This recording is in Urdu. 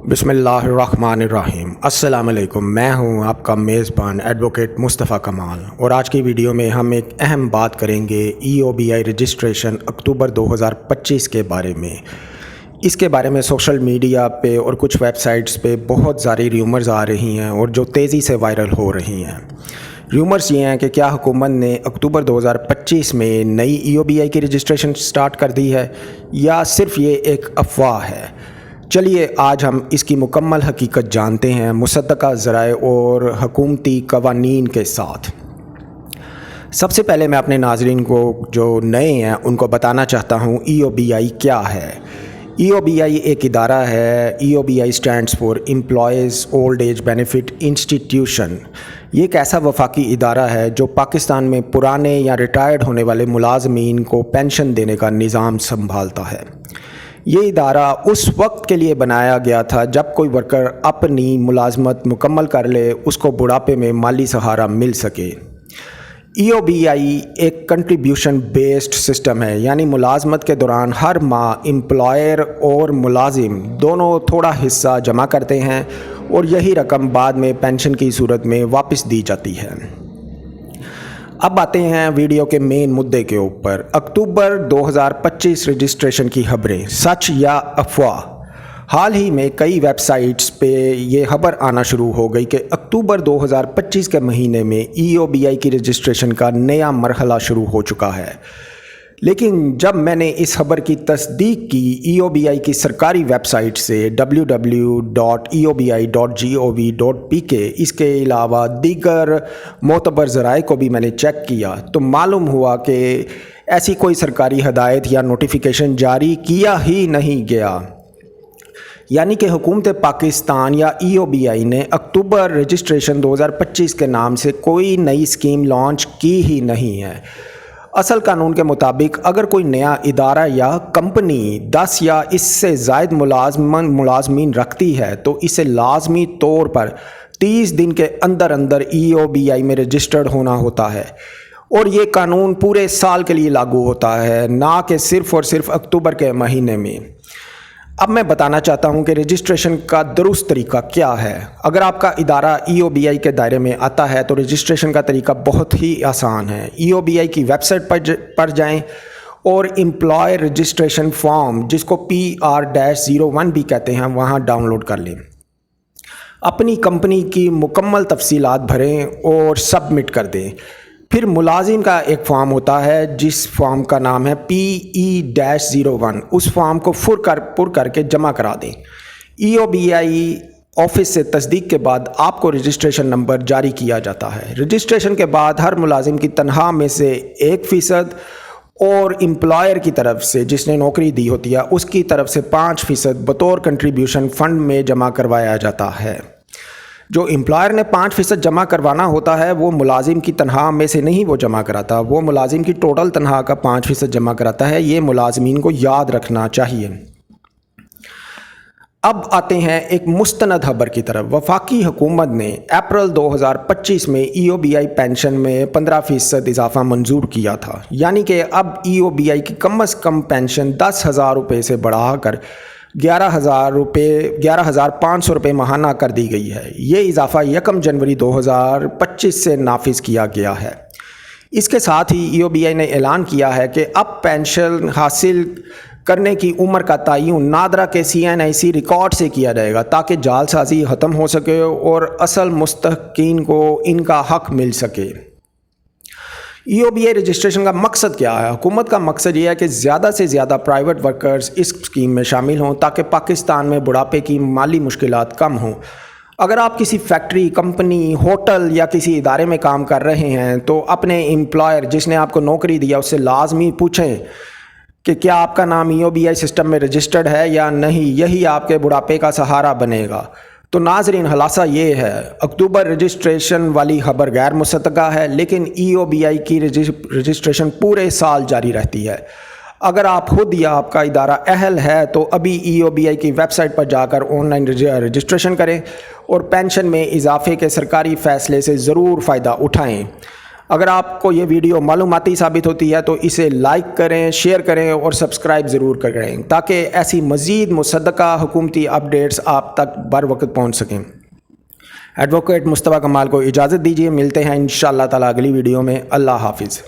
بسم اللہ الرحمن الرحیم۔ السلام علیکم، میں ہوں آپ کا میزبان ایڈوکیٹ مصطفیٰ کمال، اور آج کی ویڈیو میں ہم ایک اہم بات کریں گے EOBI رجسٹریشن اکتوبر 2025 کے بارے میں۔ اس کے بارے میں سوشل میڈیا پہ اور کچھ ویب سائٹس پہ بہت ساری ریومرز آ رہی ہیں اور جو تیزی سے وائرل ہو رہی ہیں۔ ریومرز یہ ہیں کہ کیا حکومت نے اکتوبر 2025 میں نئی EOBI کی رجسٹریشن سٹارٹ کر دی ہے یا صرف یہ ایک افواہ ہے۔ چلیے آج ہم اس کی مکمل حقیقت جانتے ہیں مصدقہ ذرائع اور حکومتی قوانین کے ساتھ۔ سب سے پہلے میں اپنے ناظرین کو جو نئے ہیں ان کو بتانا چاہتا ہوں EOBI کیا ہے۔ EOBI ایک ادارہ ہے۔ EOBI stands for employees old age benefit institution. یہ ایک ایسا وفاقی ادارہ ہے جو پاکستان میں پرانے یا ریٹائرڈ ہونے والے ملازمین کو پینشن دینے کا نظام سنبھالتا ہے۔ یہ ادارہ اس وقت کے لیے بنایا گیا تھا جب کوئی ورکر اپنی ملازمت مکمل کر لے، اس کو بڑھاپے میں مالی سہارا مل سکے۔ EOBI ایک کنٹریبیوشن بیسڈ سسٹم ہے، یعنی ملازمت کے دوران ہر ماہ امپلائر اور ملازم دونوں تھوڑا حصہ جمع کرتے ہیں اور یہی رقم بعد میں پینشن کی صورت میں واپس دی جاتی ہے۔ اب آتے ہیں ویڈیو کے مین مدعے کے اوپر۔ اکتوبر 2025 رجسٹریشن کی خبریں سچ یا افواہ؟ حال ہی میں کئی ویب سائٹس پہ یہ خبر آنا شروع ہو گئی کہ اکتوبر 2025 کے مہینے میں EOBI کی رجسٹریشن کا نیا مرحلہ شروع ہو چکا ہے، لیکن جب میں نے اس خبر کی تصدیق کی EOBI کی سرکاری ویب سائٹ سے www.eobi.gov.pk، اس کے علاوہ دیگر معتبر ذرائع کو بھی میں نے چیک کیا تو معلوم ہوا کہ ایسی کوئی سرکاری ہدایت یا نوٹیفیکیشن جاری کیا ہی نہیں گیا، یعنی کہ حکومت پاکستان یا EOBI نے اکتوبر رجسٹریشن 2025 کے نام سے کوئی نئی اسکیم لانچ کی ہی نہیں ہے۔ اصل قانون کے مطابق اگر کوئی نیا ادارہ یا کمپنی 10 یا اس سے زائد ملازمین رکھتی ہے تو اسے لازمی طور پر 30 دن کے اندر اندر EOBI میں رجسٹرڈ ہونا ہوتا ہے، اور یہ قانون پورے سال کے لیے لاگو ہوتا ہے، نہ کہ صرف اور صرف اکتوبر کے مہینے میں۔ اب میں بتانا چاہتا ہوں کہ رجسٹریشن کا درست طریقہ کیا ہے۔ اگر آپ کا ادارہ EOBI کے دائرے میں آتا ہے تو رجسٹریشن کا طریقہ بہت ہی آسان ہے۔ EOBI کی ویب سائٹ پر جائیں اور امپلائر رجسٹریشن فارم، جس کو PR-01 بھی کہتے ہیں، وہاں ڈاؤن لوڈ کر لیں۔ اپنی کمپنی کی مکمل تفصیلات بھریں اور سبمٹ کر دیں۔ پھر ملازم کا ایک فارم ہوتا ہے جس فارم کا نام ہے PE-01، اس فارم کو پر کر کے جمع کرا دیں۔ EOBI آفس سے تصدیق کے بعد آپ کو رجسٹریشن نمبر جاری کیا جاتا ہے۔ رجسٹریشن کے بعد ہر ملازم کی تنخواہ میں سے 1% اور امپلائر کی طرف سے، جس نے نوکری دی ہوتی ہے، اس کی طرف سے 5% بطور کنٹریبیوشن فنڈ میں جمع کروایا جاتا ہے۔ جو امپلائر نے 5% جمع کروانا ہوتا ہے وہ ملازم کی تنخواہ میں سے نہیں وہ جمع کراتا، وہ ملازم کی ٹوٹل تنخواہ کا 5% جمع کراتا ہے۔ یہ ملازمین کو یاد رکھنا چاہیے۔ اب آتے ہیں ایک مستند خبر کی طرف۔ وفاقی حکومت نے اپریل 2025 میں EOBI پینشن میں 15% اضافہ منظور کیا تھا، یعنی کہ اب EOBI کی کم از کم پینشن 10,000 روپے سے بڑھا کر 11,500 روپے ماہانہ کر دی گئی ہے۔ یہ اضافہ 1 جنوری 2025 سے نافذ کیا گیا ہے۔ اس کے ساتھ ہی EOBI نے اعلان کیا ہے کہ اب پینشن حاصل کرنے کی عمر کا تعین نادرا کے CNIC ریکارڈ سے کیا جائے گا تاکہ جعل سازی ختم ہو سکے اور اصل مستحقین کو ان کا حق مل سکے۔ EOBI رجسٹریشن کا مقصد کیا ہے؟ حکومت کا مقصد یہ ہے کہ زیادہ سے زیادہ پرائیویٹ ورکرز اس اسکیم میں شامل ہوں تاکہ پاکستان میں بڑھاپے کی مالی مشکلات کم ہوں۔ اگر آپ کسی فیکٹری، کمپنی، ہوٹل یا کسی ادارے میں کام کر رہے ہیں تو اپنے امپلائر جس نے آپ کو نوکری دیا اس سے لازمی پوچھیں کہ کیا آپ کا نام EOBI سسٹم میں رجسٹرڈ ہے یا نہیں، یہی آپ کے بڑھاپے کا سہارا بنے گا۔ تو ناظرین، خلاصہ یہ ہے، اکتوبر رجسٹریشن والی خبر غیر مصدقہ ہے، لیکن EOBI کی رجسٹریشن پورے سال جاری رہتی ہے۔ اگر آپ خود یا آپ کا ادارہ اہل ہے تو ابھی EOBI کی ویب سائٹ پر جا کر آن لائن رجسٹریشن کریں اور پینشن میں اضافے کے سرکاری فیصلے سے ضرور فائدہ اٹھائیں۔ اگر آپ کو یہ ویڈیو معلوماتی ثابت ہوتی ہے تو اسے لائک کریں، شیئر کریں اور سبسکرائب ضرور کریں تاکہ ایسی مزید مصدقہ حکومتی اپڈیٹس آپ تک بر وقت پہنچ سکیں۔ ایڈوکیٹ مصطفیٰ کمال کو اجازت دیجیے، ملتے ہیں انشاءاللہ تعالی اگلی ویڈیو میں۔ اللہ حافظ۔